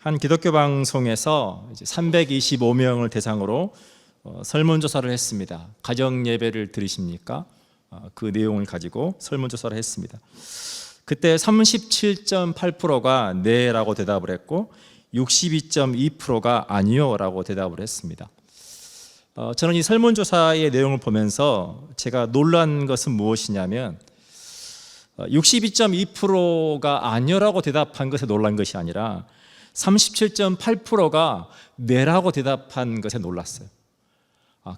한 기독교 방송에서 325명을 대상으로 설문조사를 했습니다. 가정 예배를 드리십니까? 그 내용을 가지고 설문조사를 했습니다. 그때 37.8%가 네라고 대답을 했고 62.2%가 아니요 라고 대답을 했습니다. 저는 이 설문조사의 내용을 보면서 제가 놀란 것은 무엇이냐면 62.2%가 아니요라고 대답한 것에 놀란 것이 아니라 37.8%가 네라고 대답한 것에 놀랐어요.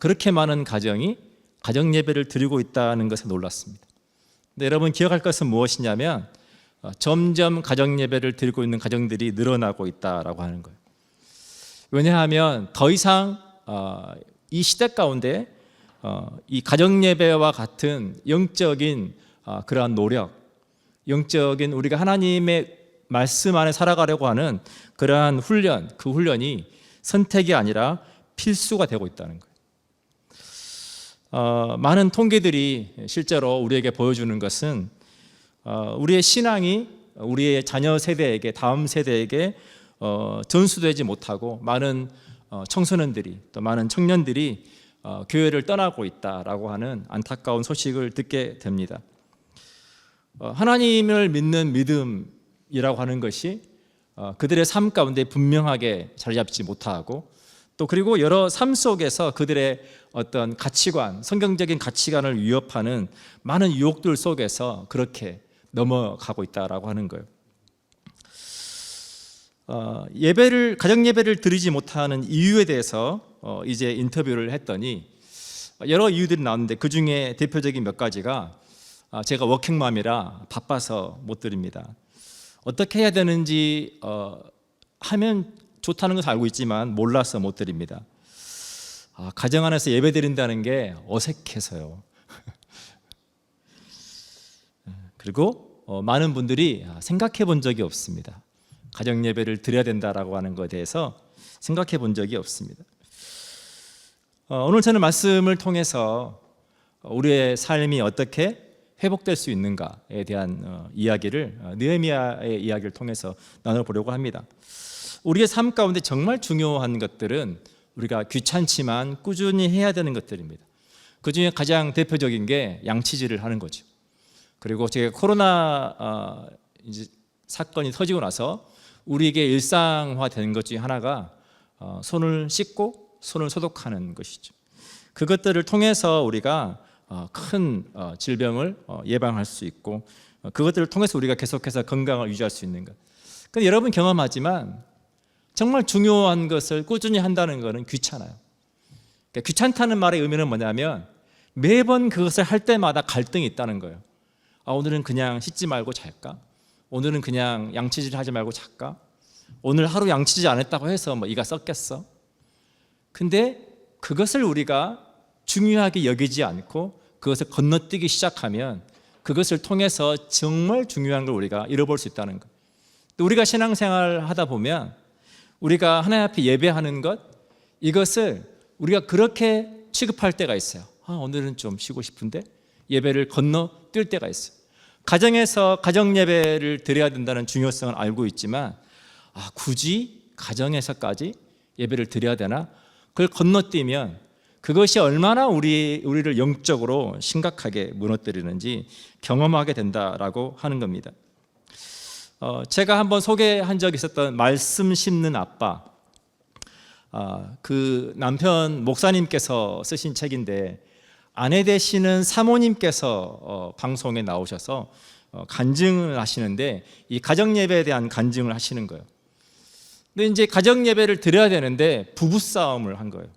그렇게 많은 가정이 가정 예배를 드리고 있다는 것에 놀랐습니다. 근데 여러분 기억할 것은 무엇이냐면 점점 가정 예배를 드리고 있는 가정들이 늘어나고 있다라고 하는 거예요. 왜냐하면 더 이상 이 시대 가운데 이 가정 예배와 같은 영적인 그러한 노력, 영적인 우리가 하나님의 말씀 안에 살아가려고 하는 그러한 훈련, 그 훈련이 선택이 아니라 필수가 되고 있다는 거예요. 많은 통계들이 실제로 우리에게 보여주는 것은 우리의 신앙이 우리의 자녀 세대에게, 다음 세대에게 전수되지 못하고 많은 청소년들이, 또 많은 청년들이 교회를 떠나고 있다라고 하는 안타까운 소식을 듣게 됩니다. 하나님을 믿는 믿음이라고 하는 것이 그들의 삶 가운데 분명하게 자리 잡지 못하고, 또 그리고 여러 삶 속에서 그들의 어떤 가치관, 성경적인 가치관을 위협하는 많은 유혹들 속에서 그렇게 넘어가고 있다라고 하는 거예요. 가정 예배를 드리지 못하는 이유에 대해서 이제 인터뷰를 했더니 여러 이유들이 나왔는데 그 중에 대표적인 몇 가지가 제가 워킹맘이라 바빠서 못 드립니다. 어떻게 해야 되는지 하면 좋다는 것을 알고 있지만 몰라서 못 드립니다. 가정 안에서 예배 드린다는 게 어색해서요. 그리고 많은 분들이 생각해 본 적이 없습니다. 가정 예배를 드려야 된다라고 하는 것에 대해서 생각해 본 적이 없습니다. 오늘 저는 말씀을 통해서 우리의 삶이 어떻게 회복될 수 있는가에 대한 이야기를 느헤미야의 이야기를 통해서 나눠보려고 합니다. 우리의 삶 가운데 정말 중요한 것들은 우리가 귀찮지만 꾸준히 해야 되는 것들입니다. 그 중에 가장 대표적인 게 양치질을 하는 거죠. 그리고 제가 코로나 이제 사건이 터지고 나서 우리에게 일상화된 것 중에 하나가 손을 씻고 손을 소독하는 것이죠. 그것들을 통해서 우리가 큰 질병을 예방할 수 있고, 그것들을 통해서 우리가 계속해서 건강을 유지할 수 있는 것. 근데 여러분 경험하지만 정말 중요한 것을 꾸준히 한다는 것은 귀찮아요. 그러니까 귀찮다는 말의 의미는 뭐냐면 매번 그것을 할 때마다 갈등이 있다는 거예요. 오늘은 그냥 씻지 말고 잘까? 오늘은 그냥 양치질 하지 말고 잘까? 오늘 하루 양치질 안 했다고 해서 뭐 이가 썩겠어? 근데 그것을 우리가 중요하게 여기지 않고 그것을 건너뛰기 시작하면 그것을 통해서 정말 중요한 걸 우리가 잃어볼 수 있다는 것. 또 우리가 신앙생활 하다 보면 우리가 하나님 앞에 예배하는 것, 이것을 우리가 그렇게 취급할 때가 있어요. 오늘은 좀 쉬고 싶은데 예배를 건너뛸 때가 있어요. 가정에서 가정 예배를 드려야 된다는 중요성을 알고 있지만 굳이 가정에서까지 예배를 드려야 되나? 그걸 건너뛰면 그것이 얼마나 우리를 영적으로 심각하게 무너뜨리는지 경험하게 된다라고 하는 겁니다. 제가 한번 소개한 적이 있었던 말씀 심는 아빠, 그 남편 목사님께서 쓰신 책인데 아내 되시는 사모님께서 방송에 나오셔서 간증을 하시는데 이 가정 예배에 대한 간증을 하시는 거예요. 근데 이제 가정 예배를 드려야 되는데 부부 싸움을 한 거예요.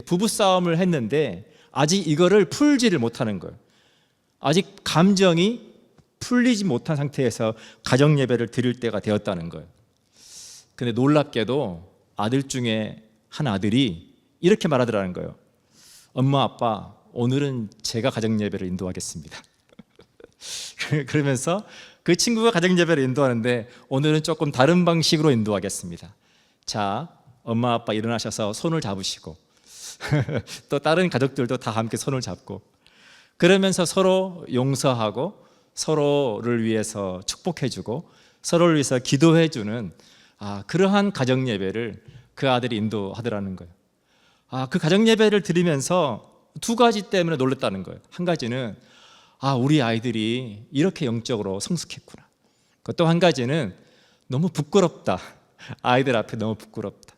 부부 싸움을 했는데 아직 이거를 풀지를 못하는 거예요. 아직 감정이 풀리지 못한 상태에서 가정 예배를 드릴 때가 되었다는 거예요. 근데 놀랍게도 아들 중에 한 아들이 이렇게 말하더라는 거예요. 엄마 아빠 오늘은 제가 가정 예배를 인도하겠습니다. 그러면서 그 친구가 가정 예배를 인도하는데 오늘은 조금 다른 방식으로 인도하겠습니다. 자, 엄마 아빠 일어나셔서 손을 잡으시고 또 다른 가족들도 다 함께 손을 잡고 그러면서 서로 용서하고 서로를 위해서 축복해주고 서로를 위해서 기도해주는 그러한 가정 예배를 그 아들이 인도하더라는 거예요. 그 가정 예배를 드리면서 두 가지 때문에 놀랐다는 거예요. 한 가지는 우리 아이들이 이렇게 영적으로 성숙했구나. 또 한 가지는 너무 부끄럽다. 아이들 앞에 너무 부끄럽다.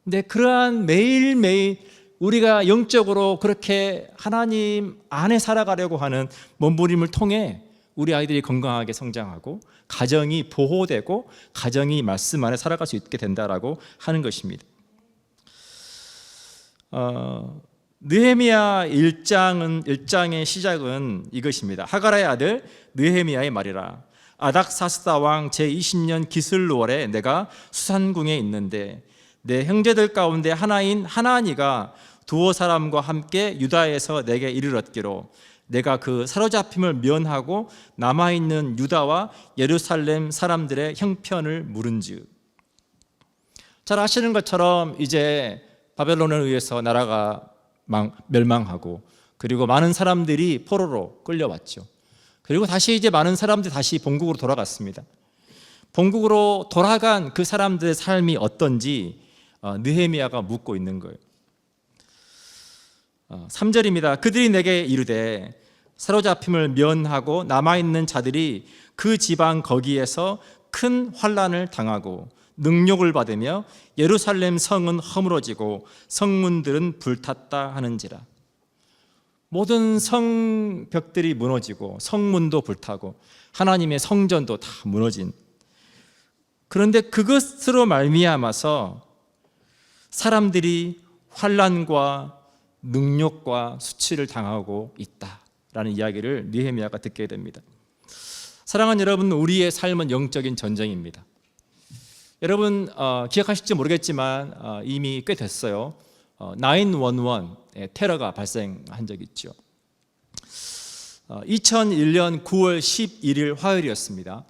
근데 그러한 매일매일 우리가 영적으로 그렇게 하나님 안에 살아가려고 하는 몸부림을 통해 우리 아이들이 건강하게 성장하고 가정이 보호되고 가정이 말씀 안에 살아갈 수 있게 된다라고 하는 것입니다. 느헤미야 1장의 시작은 이것입니다. 하가라의 아들 느헤미야의 말이라. 아닥사스다 왕 제20년 기슬월에 내가 수산궁에 있는데 내 형제들 가운데 하나인 하나니가 두어 사람과 함께 유다에서 내게 이르렀기로 내가 그 사로잡힘을 면하고 남아있는 유다와 예루살렘 사람들의 형편을 물은즉. 잘 아시는 것처럼 이제 바벨론에 의해서 나라가 멸망하고 그리고 많은 사람들이 포로로 끌려왔죠. 그리고 다시 이제 많은 사람들이 다시 본국으로 돌아갔습니다. 본국으로 돌아간 그 사람들의 삶이 어떤지 느헤미야가 묻고 있는 거예요. 3절입니다. 그들이 내게 이르되 사로잡힘을 면하고 남아있는 자들이 그 지방 거기에서 큰 환난을 당하고 능욕을 받으며 예루살렘 성은 허물어지고 성문들은 불탔다 하는지라. 모든 성벽들이 무너지고 성문도 불타고 하나님의 성전도 다 무너진. 그런데 그것으로 말미암아서 사람들이 환난과 능욕과 수치를 당하고 있다라는 이야기를 느헤미야가 듣게 됩니다. 사랑하는 여러분, 우리의 삶은 영적인 전쟁입니다. 여러분 기억하실지 모르겠지만 이미 꽤 됐어요. 911 테러가 발생한 적이 있죠. 2001년 9월 11일 화요일이었습니다.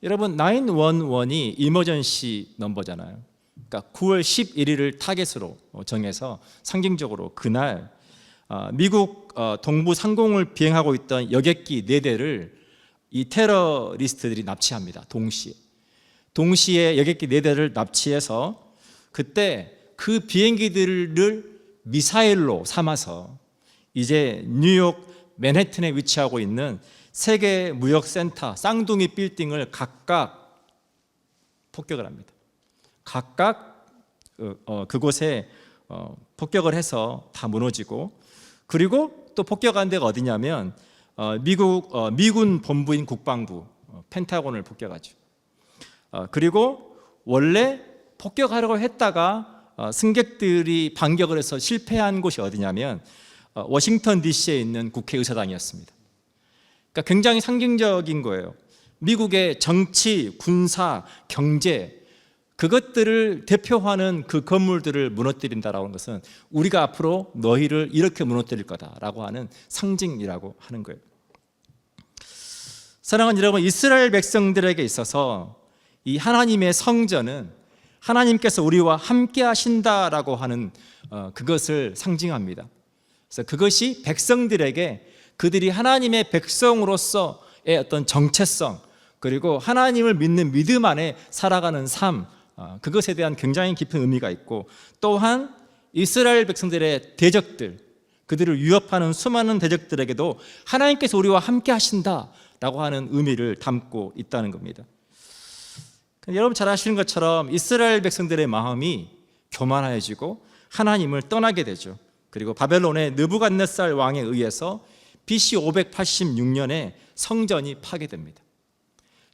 여러분 911이 이머전시 넘버잖아요. 그러니까 9월 11일을 타겟으로 정해서 상징적으로 그날 미국 동부 상공을 비행하고 있던 여객기 4대를 이 테러리스트들이 납치합니다. 동시에 여객기 4대를 납치해서 그때 그 비행기들을 미사일로 삼아서 이제 뉴욕 맨해튼에 위치하고 있는 세계 무역센터 쌍둥이 빌딩을 각각 폭격을 합니다. 각각 그곳에 폭격을 해서 다 무너지고, 그리고 또 폭격한 데가 어디냐면 미군 본부인 국방부 펜타곤을 폭격하죠. 그리고 원래 폭격하려고 했다가 승객들이 반격을 해서 실패한 곳이 어디냐면 워싱턴 DC에 있는 국회의사당이었습니다. 그러니까 굉장히 상징적인 거예요. 미국의 정치, 군사, 경제 그것들을 대표하는 그 건물들을 무너뜨린다라고 하는 것은 우리가 앞으로 너희를 이렇게 무너뜨릴 거다라고 하는 상징이라고 하는 거예요. 사랑하는 여러분, 이스라엘 백성들에게 있어서 이 하나님의 성전은 하나님께서 우리와 함께 하신다라고 하는 그것을 상징합니다. 그래서 그것이 백성들에게 그들이 하나님의 백성으로서의 어떤 정체성, 그리고 하나님을 믿는 믿음 안에 살아가는 삶, 그것에 대한 굉장히 깊은 의미가 있고, 또한 이스라엘 백성들의 대적들, 그들을 위협하는 수많은 대적들에게도 하나님께서 우리와 함께 하신다라고 하는 의미를 담고 있다는 겁니다. 여러분 잘 아시는 것처럼 이스라엘 백성들의 마음이 교만해지고 하나님을 떠나게 되죠. 그리고 바벨론의 느부갓네살 왕에 의해서 BC 586년에 성전이 파괴됩니다.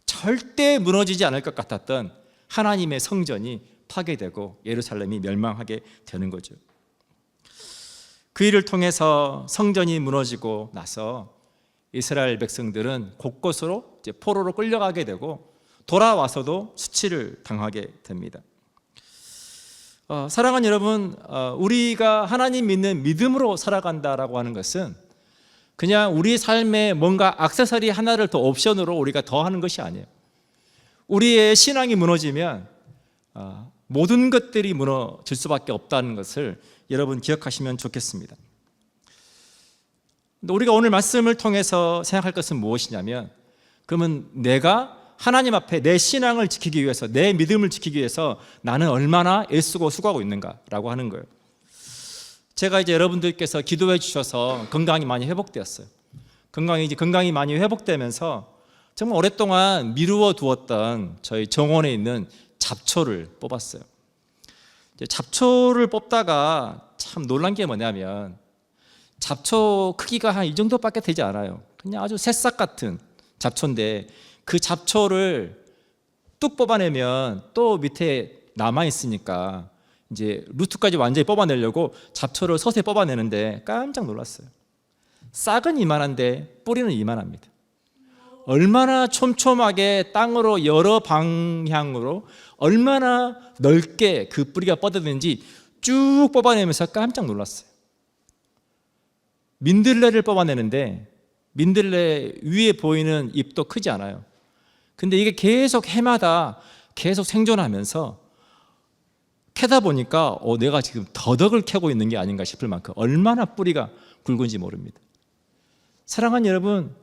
절대 무너지지 않을 것 같았던 하나님의 성전이 파괴되고 예루살렘이 멸망하게 되는 거죠. 그 일을 통해서 성전이 무너지고 나서 이스라엘 백성들은 곳곳으로 이제 포로로 끌려가게 되고 돌아와서도 수치를 당하게 됩니다. 사랑하는 여러분, 우리가 하나님 믿는 믿음으로 살아간다라고 하는 것은 그냥 우리 삶에 뭔가 액세서리 하나를 더 옵션으로 우리가 더하는 것이 아니에요. 우리의 신앙이 무너지면 모든 것들이 무너질 수밖에 없다는 것을 여러분 기억하시면 좋겠습니다. 우리가 오늘 말씀을 통해서 생각할 것은 무엇이냐면, 그러면 내가 하나님 앞에 내 신앙을 지키기 위해서, 내 믿음을 지키기 위해서 나는 얼마나 애쓰고 수고하고 있는가라고 하는 거예요. 제가 이제 여러분들께서 기도해 주셔서 건강이 많이 회복되었어요. 건강이 많이 회복되면서 정말 오랫동안 미루어 두었던 저희 정원에 있는 잡초를 뽑았어요. 잡초를 뽑다가 참 놀란 게 뭐냐면 잡초 크기가 한 이 정도밖에 되지 않아요. 그냥 아주 새싹 같은 잡초인데 그 잡초를 뚝 뽑아내면 또 밑에 남아있으니까 이제 루트까지 완전히 뽑아내려고 잡초를 서서히 뽑아내는데 깜짝 놀랐어요. 싹은 이만한데 뿌리는 이만합니다. 얼마나 촘촘하게 땅으로 여러 방향으로 얼마나 넓게 그 뿌리가 뻗어드는지 쭉 뽑아내면서 깜짝 놀랐어요. 민들레를 뽑아내는데 민들레 위에 보이는 잎도 크지 않아요. 근데 이게 계속 해마다 계속 생존하면서 캐다 보니까 내가 지금 더덕을 캐고 있는 게 아닌가 싶을 만큼 얼마나 뿌리가 굵은지 모릅니다. 사랑하는 여러분,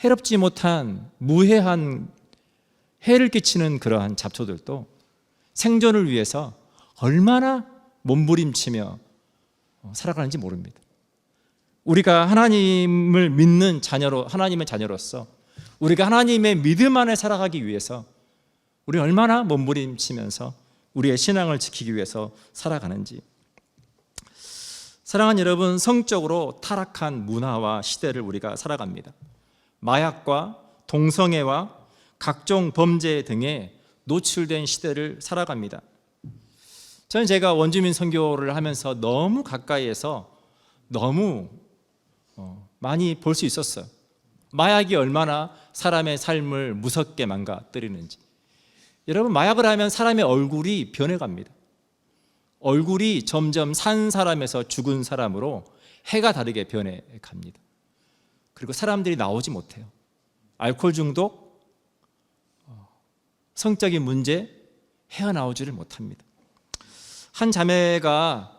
해롭지 못한 무해한 해를 끼치는 그러한 잡초들도 생존을 위해서 얼마나 몸부림치며 살아가는지 모릅니다. 우리가 하나님을 믿는 자녀로, 하나님의 자녀로서 우리가 하나님의 믿음 안에 살아가기 위해서 우리 얼마나 몸부림치면서 우리의 신앙을 지키기 위해서 살아가는지. 사랑하는 여러분, 성적으로 타락한 문화와 시대를 우리가 살아갑니다. 마약과 동성애와 각종 범죄 등에 노출된 시대를 살아갑니다. 저는 제가 원주민 선교를 하면서 너무 가까이에서 너무 많이 볼 수 있었어요. 마약이 얼마나 사람의 삶을 무섭게 망가뜨리는지. 여러분, 마약을 하면 사람의 얼굴이 변해갑니다. 얼굴이 점점 산 사람에서 죽은 사람으로 해가 다르게 변해갑니다. 그리고 사람들이 나오지 못해요. 알코올 중독, 성적인 문제, 헤어나오지를 못합니다. 한 자매가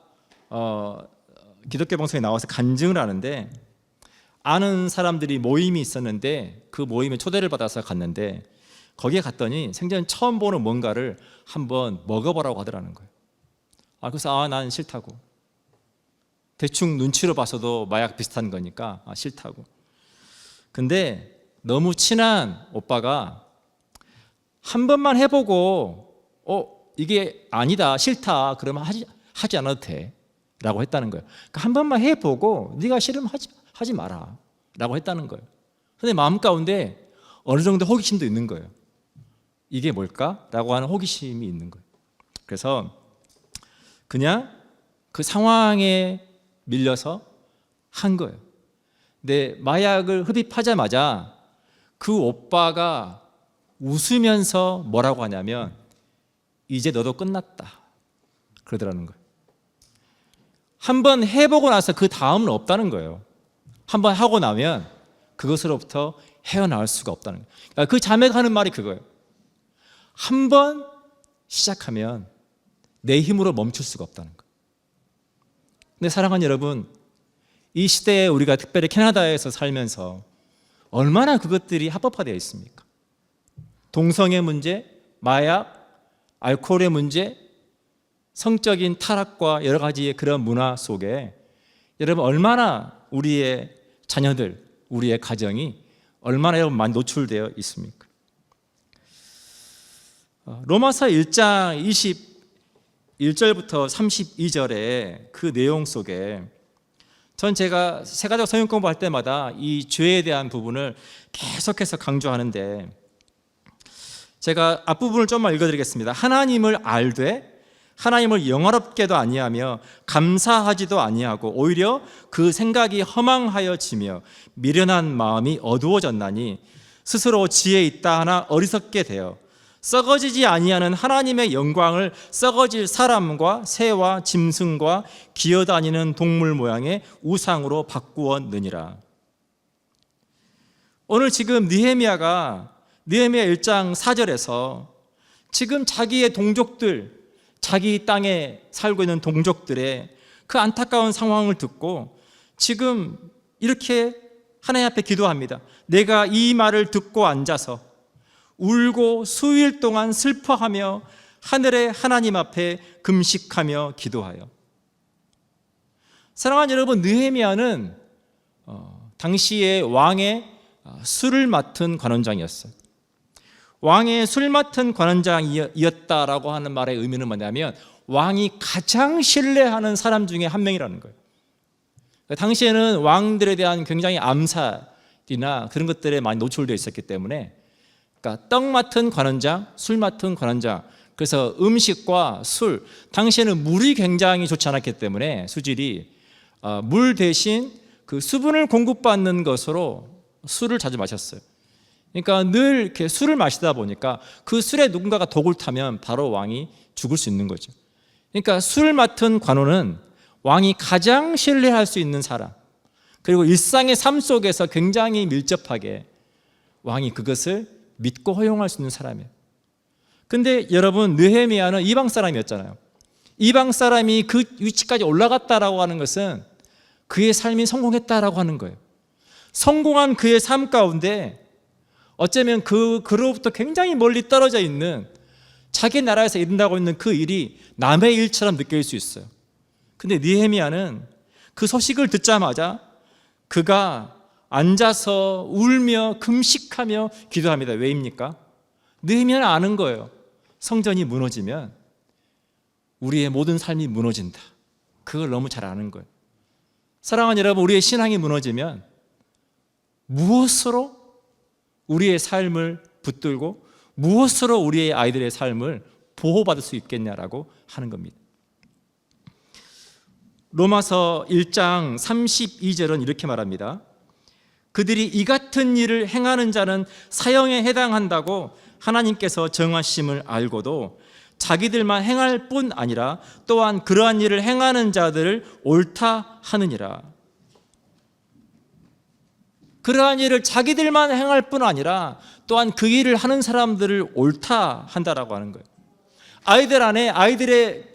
기독교 방송에 나와서 간증을 하는데, 아는 사람들이 모임이 있었는데 그 모임에 초대를 받아서 갔는데 거기에 갔더니 생전 처음 보는 뭔가를 한번 먹어보라고 하더라는 거예요. 그래서 난 싫다고. 대충 눈치로 봐서도 마약 비슷한 거니까 싫다고. 근데 너무 친한 오빠가 한 번만 해보고 이게 아니다, 싫다, 그러면 하지 않아도 돼 라고 했다는 거예요. 그러니까 한 번만 해보고 네가 싫으면 하지 마라 라고 했다는 거예요. 근데 마음 가운데 어느 정도 호기심도 있는 거예요. 이게 뭘까? 라고 하는 호기심이 있는 거예요. 그래서 그냥 그 상황에 밀려서 한 거예요. 근데 마약을 흡입하자마자 그 오빠가 웃으면서 뭐라고 하냐면 이제 너도 끝났다 그러더라는 거예요. 한번 해보고 나서 그 다음은 없다는 거예요. 한번 하고 나면 그것으로부터 헤어나올 수가 없다는 거예요. 그러니까 그 자매가 하는 말이 그거예요. 한번 시작하면 내 힘으로 멈출 수가 없다는 거예요. 근데 사랑하는 여러분, 이 시대에 우리가 특별히 캐나다에서 살면서 얼마나 그것들이 합법화되어 있습니까? 동성애 문제, 마약, 알코올의 문제, 성적인 타락과 여러 가지의 그런 문화 속에 여러분 얼마나 우리의 자녀들, 우리의 가정이 얼마나 여러분 많이 노출되어 있습니까? 로마서 1장 21절부터 32절의 그 내용 속에 제가 세가족 성경 공부할 때마다 이 죄에 대한 부분을 계속해서 강조하는데 제가 앞부분을 좀만 읽어드리겠습니다. 하나님을 알되 하나님을 영화롭게도 아니하며 감사하지도 아니하고 오히려 그 생각이 허망하여지며 미련한 마음이 어두워졌나니 스스로 지혜 있다 하나 어리석게 되어 썩어지지 아니하는 하나님의 영광을 썩어질 사람과 새와 짐승과 기어다니는 동물 모양의 우상으로 바꾸었느니라. 오늘 지금 느헤미야 1장 4절에서 지금 자기의 동족들, 자기 땅에 살고 있는 동족들의 그 안타까운 상황을 듣고 지금 이렇게 하나님 앞에 기도합니다. 내가 이 말을 듣고 앉아서 울고 수일 동안 슬퍼하며 하늘의 하나님 앞에 금식하며 기도하여. 사랑하는 여러분, 느헤미야는 당시의 왕의 술을 맡은 관원장이었어요. 왕의 술 맡은 관원장이었다라고 하는 말의 의미는 뭐냐면 왕이 가장 신뢰하는 사람 중에 한 명이라는 거예요. 당시에는 왕들에 대한 굉장히 암살이나 그런 것들에 많이 노출되어 있었기 때문에, 그러니까 떡 맡은 관원장, 술 맡은 관원장, 그래서 음식과 술, 당시에는 물이 굉장히 좋지 않았기 때문에 수질이 물 대신 그 수분을 공급받는 것으로 술을 자주 마셨어요. 그러니까 늘 이렇게 술을 마시다 보니까 그 술에 누군가가 독을 타면 바로 왕이 죽을 수 있는 거죠. 그러니까 술 맡은 관원은 왕이 가장 신뢰할 수 있는 사람, 그리고 일상의 삶 속에서 굉장히 밀접하게 왕이 그것을 믿고 허용할 수 있는 사람이에요. 근데 여러분, 느헤미야는 이방 사람이었잖아요. 이방 사람이 그 위치까지 올라갔다라고 하는 것은 그의 삶이 성공했다라고 하는 거예요. 성공한 그의 삶 가운데 어쩌면 그로부터 굉장히 멀리 떨어져 있는 자기 나라에서 일한다고 있는 그 일이 남의 일처럼 느낄 수 있어요. 근데 느헤미야는 그 소식을 듣자마자 그가 앉아서 울며 금식하며 기도합니다. 왜입니까? 느헤미야는 아는 거예요. 성전이 무너지면 우리의 모든 삶이 무너진다. 그걸 너무 잘 아는 거예요. 사랑하는 여러분, 우리의 신앙이 무너지면 무엇으로 우리의 삶을 붙들고 무엇으로 우리의 아이들의 삶을 보호받을 수 있겠냐라고 하는 겁니다. 로마서 1장 32절은 이렇게 말합니다. 그들이 이 같은 일을 행하는 자는 사형에 해당한다고 하나님께서 정하심을 알고도 자기들만 행할 뿐 아니라 또한 그러한 일을 행하는 자들을 옳다 하느니라. 그러한 일을 자기들만 행할 뿐 아니라 또한 그 일을 하는 사람들을 옳다 한다라고 하는 거예요. 아이들 안에, 아이들의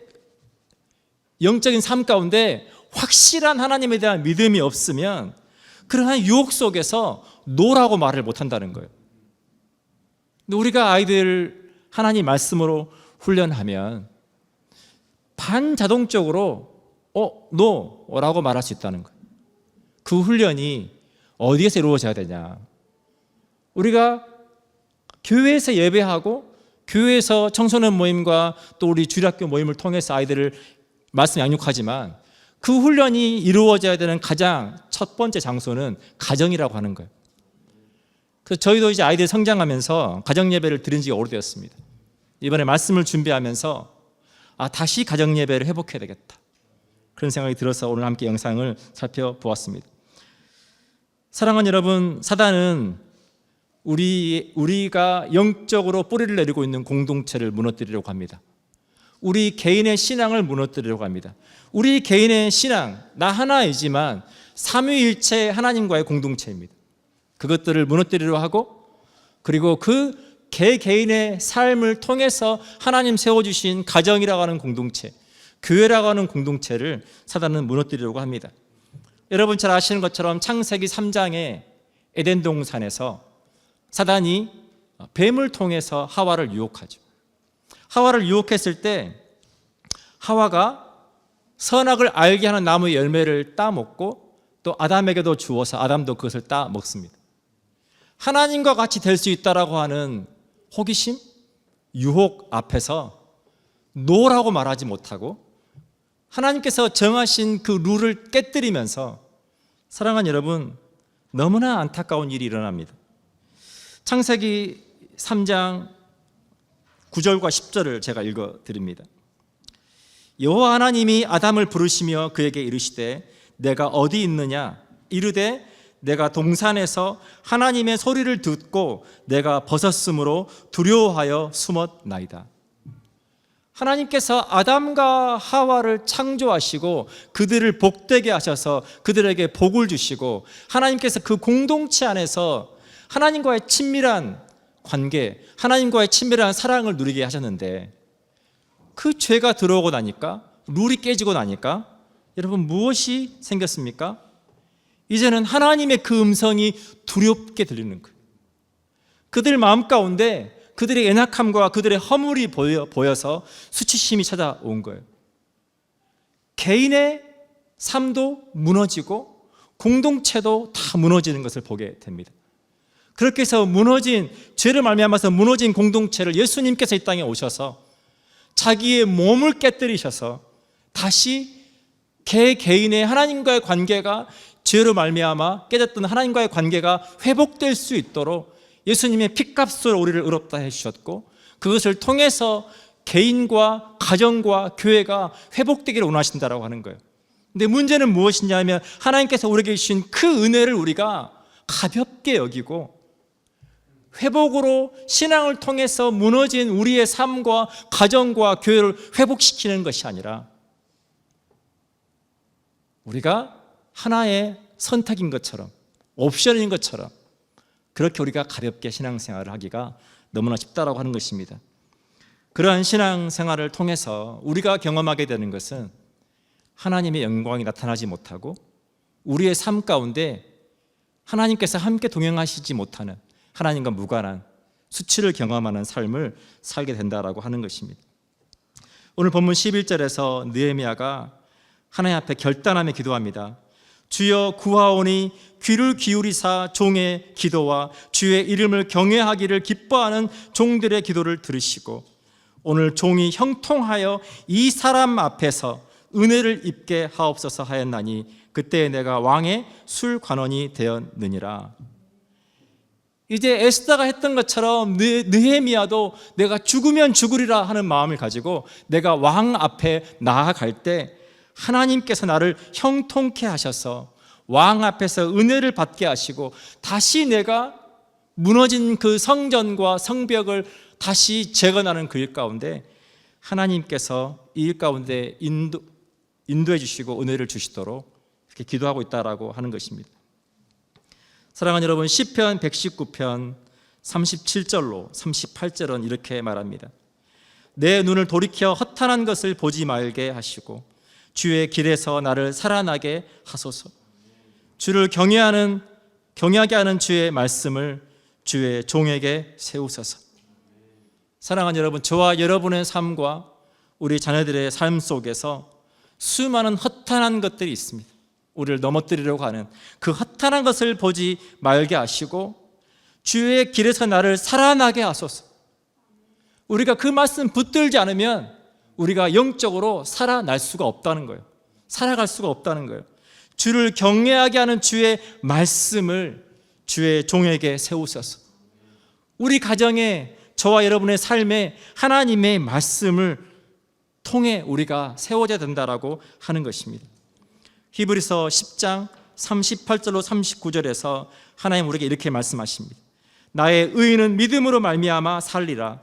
영적인 삶 가운데 확실한 하나님에 대한 믿음이 없으면 그러한 유혹 속에서 노라고 말을 못한다는 거예요. 근데 우리가 아이들 하나님 말씀으로 훈련하면 반자동적으로 노라고 말할 수 있다는 거예요. 그 훈련이 어디에서 이루어져야 되냐? 우리가 교회에서 예배하고 교회에서 청소년 모임과 또 우리 주일학교 모임을 통해서 아이들을 말씀 양육하지만 그 훈련이 이루어져야 되는 가장 첫 번째 장소는 가정이라고 하는 거예요. 그래서 저희도 이제 아이들 성장하면서 가정 예배를 드린 지가 오래되었습니다. 이번에 말씀을 준비하면서 다시 가정 예배를 회복해야 되겠다, 그런 생각이 들어서 오늘 함께 영상을 살펴보았습니다. 사랑하는 여러분, 사단은 우리가 영적으로 뿌리를 내리고 있는 공동체를 무너뜨리려고 합니다. 우리 개인의 신앙을 무너뜨리려고 합니다. 우리 개인의 신앙, 나 하나이지만 삼위일체 하나님과의 공동체입니다. 그것들을 무너뜨리려 하고, 그리고 그 개인의 삶을 통해서 하나님 세워주신 가정이라고 하는 공동체, 교회라고 하는 공동체를 사단은 무너뜨리려고 합니다. 여러분 잘 아시는 것처럼 창세기 3장의 에덴 동산에서 사단이 뱀을 통해서 하와를 유혹하죠. 하와를 유혹했을 때 하와가 선악을 알게 하는 나무의 열매를 따먹고 또 아담에게도 주어서 아담도 그것을 따먹습니다. 하나님과 같이 될 수 있다라고 하는 호기심, 유혹 앞에서 노라고 말하지 못하고 하나님께서 정하신 그 룰을 깨뜨리면서, 사랑하는 여러분, 너무나 안타까운 일이 일어납니다. 창세기 3장 9절과 10절을 제가 읽어드립니다. 여호와 하나님이 아담을 부르시며 그에게 이르시되 내가 어디 있느냐? 이르되 내가 동산에서 하나님의 소리를 듣고 내가 벗었으므로 두려워하여 숨었나이다. 하나님께서 아담과 하와를 창조하시고 그들을 복되게 하셔서 그들에게 복을 주시고 하나님께서 그 공동체 안에서 하나님과의 친밀한 관계, 하나님과의 친밀한 사랑을 누리게 하셨는데, 그 죄가 들어오고 나니까, 룰이 깨지고 나니까 여러분 무엇이 생겼습니까? 이제는 하나님의 그 음성이 두렵게 들리는 거예요. 그들 마음 가운데 그들의 연약함과 그들의 허물이 보여서 수치심이 찾아온 거예요. 개인의 삶도 무너지고 공동체도 다 무너지는 것을 보게 됩니다. 그렇게 해서 죄를 말미암아서 무너진 공동체를 예수님께서 이 땅에 오셔서 자기의 몸을 깨뜨리셔서 다시 개인의 하나님과의 관계가, 죄로 말미암아 깨졌던 하나님과의 관계가 회복될 수 있도록 예수님의 피값으로 우리를 의롭다 해주셨고, 그것을 통해서 개인과 가정과 교회가 회복되기를 원하신다라고 하는 거예요. 근데 문제는 무엇이냐면, 하나님께서 우리에게 주신 그 은혜를 우리가 가볍게 여기고 회복으로 신앙을 통해서 무너진 우리의 삶과 가정과 교회를 회복시키는 것이 아니라 우리가 하나의 선택인 것처럼, 옵션인 것처럼 그렇게 우리가 가볍게 신앙생활을 하기가 너무나 쉽다라고 하는 것입니다. 그러한 신앙생활을 통해서 우리가 경험하게 되는 것은 하나님의 영광이 나타나지 못하고 우리의 삶 가운데 하나님께서 함께 동행하시지 못하는, 하나님과 무관한 수치를 경험하는 삶을 살게 된다라고 하는 것입니다. 오늘 본문 11절에서 느헤미야가 하나님 앞에 결단하며 기도합니다. 주여 구하오니 귀를 기울이사 종의 기도와 주의 이름을 경외하기를 기뻐하는 종들의 기도를 들으시고 오늘 종이 형통하여 이 사람 앞에서 은혜를 입게 하옵소서 하였나니 그때 내가 왕의 술관원이 되었느니라. 이제 에스더가 했던 것처럼 느헤미야도 내가 죽으면 죽으리라 하는 마음을 가지고 내가 왕 앞에 나아갈 때 하나님께서 나를 형통케 하셔서 왕 앞에서 은혜를 받게 하시고 다시 내가 무너진 그 성전과 성벽을 다시 재건하는 그 일 가운데 하나님께서 이 일 가운데 인도해 주시고 은혜를 주시도록 이렇게 기도하고 있다라고 하는 것입니다. 사랑하는 여러분, 시편 119편 37절로 38절은 이렇게 말합니다. 내 눈을 돌이켜 허탄한 것을 보지 말게 하시고 주의 길에서 나를 살아나게 하소서. 주를 경외하게 하는 주의 말씀을 주의 종에게 세우소서. 사랑하는 여러분, 저와 여러분의 삶과 우리 자녀들의 삶 속에서 수많은 허탄한 것들이 있습니다. 우리를 넘어뜨리려고 하는 그 허탄한 것을 보지 말게 하시고 주의 길에서 나를 살아나게 하소서. 우리가 그 말씀 붙들지 않으면 우리가 영적으로 살아날 수가 없다는 거예요. 살아갈 수가 없다는 거예요. 주를 경외하게 하는 주의 말씀을 주의 종에게 세우소서. 우리 가정에, 저와 여러분의 삶에 하나님의 말씀을 통해 우리가 세워져야 된다라고 하는 것입니다. 히브리서 10장 38절로 39절에서 하나님 우리에게 이렇게 말씀하십니다. 나의 의인은 믿음으로 말미암아 살리라.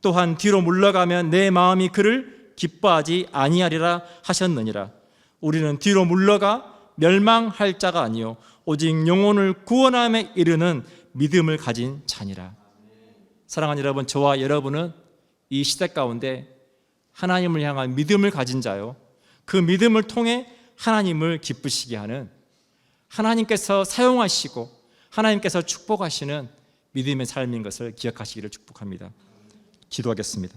또한 뒤로 물러가면 내 마음이 그를 기뻐하지 아니하리라 하셨느니라. 우리는 뒤로 물러가 멸망할 자가 아니요 오직 영혼을 구원함에 이르는 믿음을 가진 자니라. 사랑하는 여러분, 저와 여러분은 이 시대 가운데 하나님을 향한 믿음을 가진 자요, 그 믿음을 통해 하나님을 기쁘시게 하는, 하나님께서 사용하시고 하나님께서 축복하시는 믿음의 삶인 것을 기억하시기를 축복합니다. 기도하겠습니다.